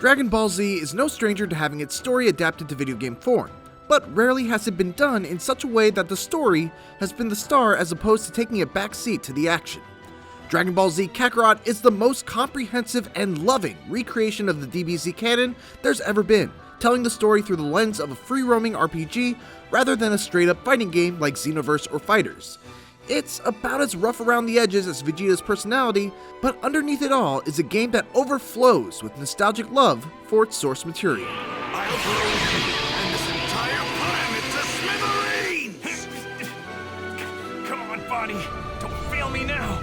Dragon Ball Z is no stranger to having its story adapted to video game form, but rarely has it been done in such a way that the story has been the star as opposed to taking a back seat to the action. Dragon Ball Z Kakarot is the most comprehensive and loving recreation of the DBZ canon there's ever been, telling the story through the lens of a free-roaming RPG rather than a straight-up fighting game like Xenoverse or Fighters. It's about as rough around the edges as Vegeta's personality, but underneath it all is a game that overflows with nostalgic love for its source material. I'll blow you and this entire planet to smithereens! Come on, Bonnie, don't fail me now!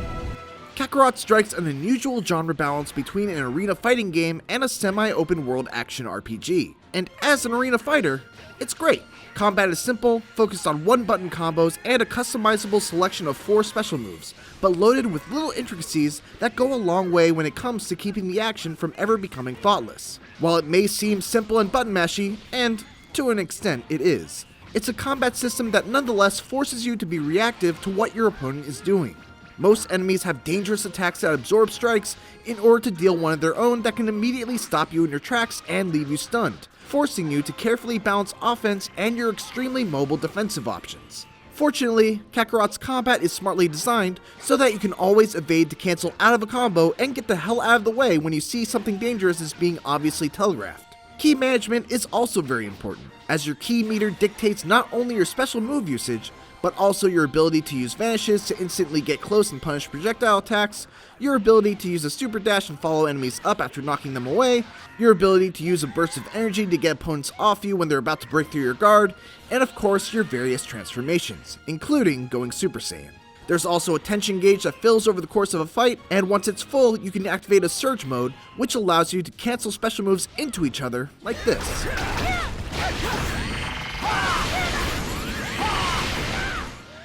Kakarot strikes an unusual genre balance between an arena fighting game and a semi-open world action RPG. And as an arena fighter, it's great. Combat is simple, focused on one-button combos and a customizable selection of 4 special moves, but loaded with little intricacies that go a long way when it comes to keeping the action from ever becoming thoughtless. While it may seem simple and button-mashy, and to an extent it is, it's a combat system that nonetheless forces you to be reactive to what your opponent is doing. Most enemies have dangerous attacks that absorb strikes in order to deal one of their own that can immediately stop you in your tracks and leave you stunned, forcing you to carefully balance offense and your extremely mobile defensive options. Fortunately, Kakarot's combat is smartly designed so that you can always evade to cancel out of a combo and get the hell out of the way when you see something dangerous as being obviously telegraphed. Key management is also very important, as your key meter dictates not only your special move usage, but also your ability to use vanishes to instantly get close and punish projectile attacks, your ability to use a super dash and follow enemies up after knocking them away, your ability to use a burst of energy to get opponents off you when they're about to break through your guard, and of course your various transformations, including going Super Saiyan. There's also a tension gauge that fills over the course of a fight, and once it's full, you can activate a surge mode, which allows you to cancel special moves into each other, like this.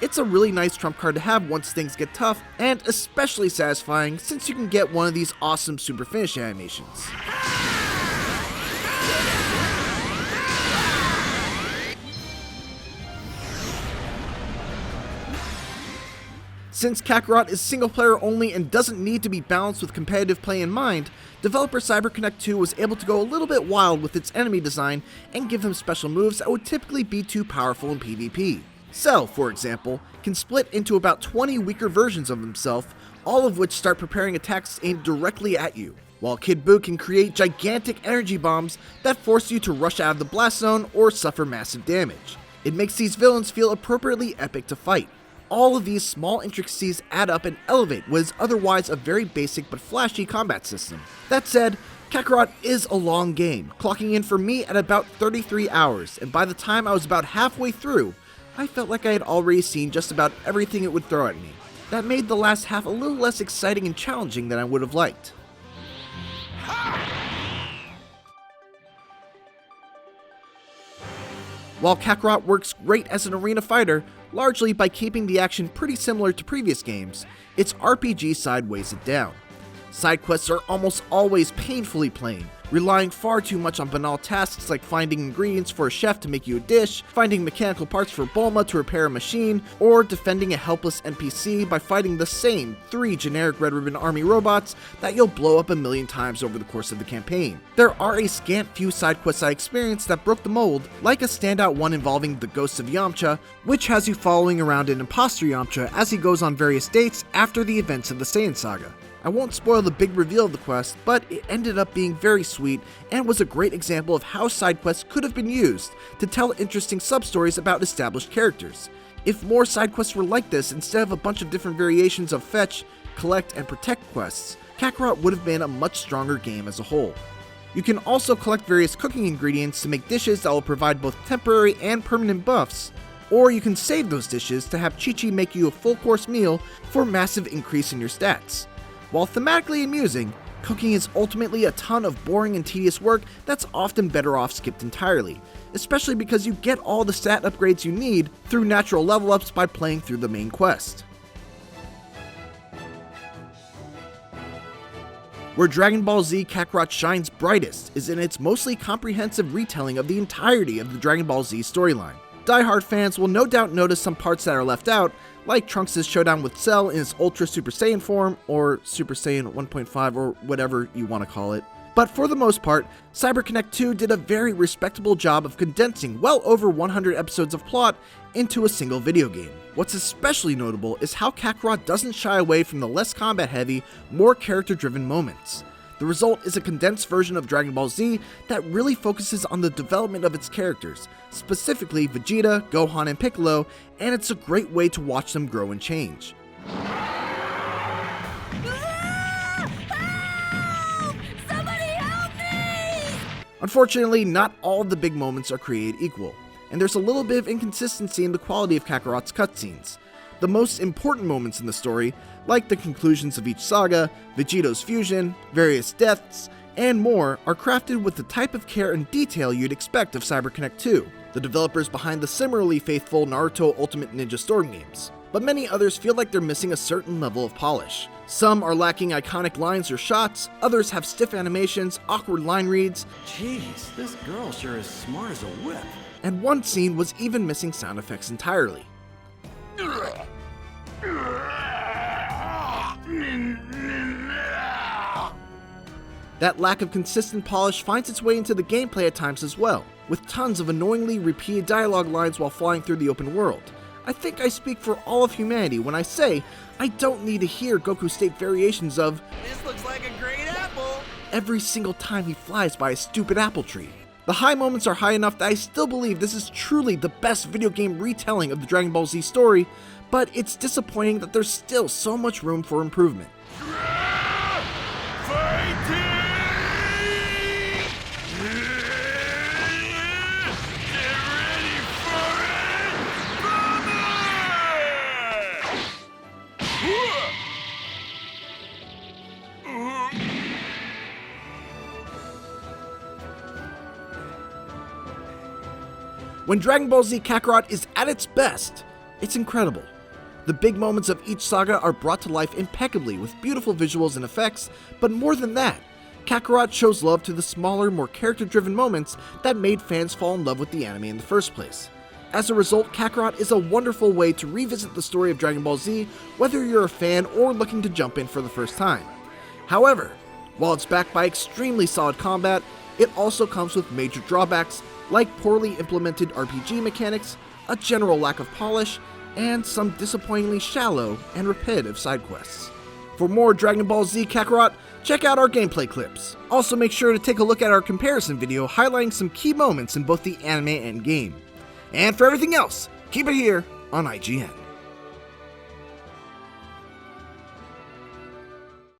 It's a really nice trump card to have once things get tough, and especially satisfying since you can get one of these awesome super finish animations. Since Kakarot is single player only and doesn't need to be balanced with competitive play in mind, developer CyberConnect 2 was able to go a little bit wild with its enemy design and give them special moves that would typically be too powerful in PvP. Cell, for example, can split into about 20 weaker versions of himself, all of which start preparing attacks aimed directly at you, while Kid Buu can create gigantic energy bombs that force you to rush out of the blast zone or suffer massive damage. It makes these villains feel appropriately epic to fight. All of these small intricacies add up and elevate what is otherwise a very basic but flashy combat system. That said, Kakarot is a long game, clocking in for me at about 33 hours, and by the time I was about halfway through, I felt like I had already seen just about everything it would throw at me. That made the last half a little less exciting and challenging than I would have liked. While Kakarot works great as an arena fighter, largely by keeping the action pretty similar to previous games, its RPG side weighs it down. Side quests are almost always painfully plain, relying far too much on banal tasks like finding ingredients for a chef to make you a dish, finding mechanical parts for Bulma to repair a machine, or defending a helpless NPC by fighting the same 3 generic Red Ribbon Army robots that you'll blow up a million times over the course of the campaign. There are a scant few side quests I experienced that broke the mold, like a standout one involving the Ghosts of Yamcha, which has you following around an imposter Yamcha as he goes on various dates after the events of the Saiyan saga. I won't spoil the big reveal of the quest, but it ended up being very sweet and was a great example of how side quests could have been used to tell interesting sub-stories about established characters. If more side quests were like this instead of a bunch of different variations of fetch, collect, and protect quests, Kakarot would have been a much stronger game as a whole. You can also collect various cooking ingredients to make dishes that will provide both temporary and permanent buffs, or you can save those dishes to have Chi-Chi make you a full-course meal for a massive increase in your stats. While thematically amusing, cooking is ultimately a ton of boring and tedious work that's often better off skipped entirely, especially because you get all the stat upgrades you need through natural level ups by playing through the main quest. Where Dragon Ball Z Kakarot shines brightest is in its mostly comprehensive retelling of the entirety of the Dragon Ball Z storyline. Die-hard fans will no doubt notice some parts that are left out, like Trunks' showdown with Cell in his Ultra Super Saiyan form, or Super Saiyan 1.5 or whatever you want to call it. But for the most part, CyberConnect 2 did a very respectable job of condensing well over 100 episodes of plot into a single video game. What's especially notable is how Kakarot doesn't shy away from the less combat-heavy, more character-driven moments. The result is a condensed version of Dragon Ball Z that really focuses on the development of its characters, specifically Vegeta, Gohan, and Piccolo, and it's a great way to watch them grow and change. Unfortunately, not all of the big moments are created equal, and there's a little bit of inconsistency in the quality of Kakarot's cutscenes. The most important moments in the story, like the conclusions of each saga, Vegeto's fusion, various deaths, and more, are crafted with the type of care and detail you'd expect of CyberConnect 2, the developers behind the similarly faithful Naruto Ultimate Ninja Storm games. But many others feel like they're missing a certain level of polish. Some are lacking iconic lines or shots, others have stiff animations, awkward line reads, Jeez, this girl sure is smart as a whip. and one scene was even missing sound effects entirely. That lack of consistent polish finds its way into the gameplay at times as well, with tons of annoyingly repeated dialogue lines while flying through the open world. I think I speak for all of humanity when I say I don't need to hear Goku state variations of This looks like a great apple. every single time he flies by a stupid apple tree. The high moments are high enough that I still believe this is truly the best video game retelling of the Dragon Ball Z story, but it's disappointing that there's still so much room for improvement. When Dragon Ball Z Kakarot is at its best, it's incredible. The big moments of each saga are brought to life impeccably with beautiful visuals and effects, but more than that, Kakarot shows love to the smaller, more character-driven moments that made fans fall in love with the anime in the first place. As a result, Kakarot is a wonderful way to revisit the story of Dragon Ball Z, whether you're a fan or looking to jump in for the first time. However, while it's backed by extremely solid combat, it also comes with major drawbacks like poorly implemented RPG mechanics, a general lack of polish, and some disappointingly shallow and repetitive side quests. For more Dragon Ball Z Kakarot, check out our gameplay clips. Also make sure to take a look at our comparison video highlighting some key moments in both the anime and game. And for everything else, keep it here on IGN.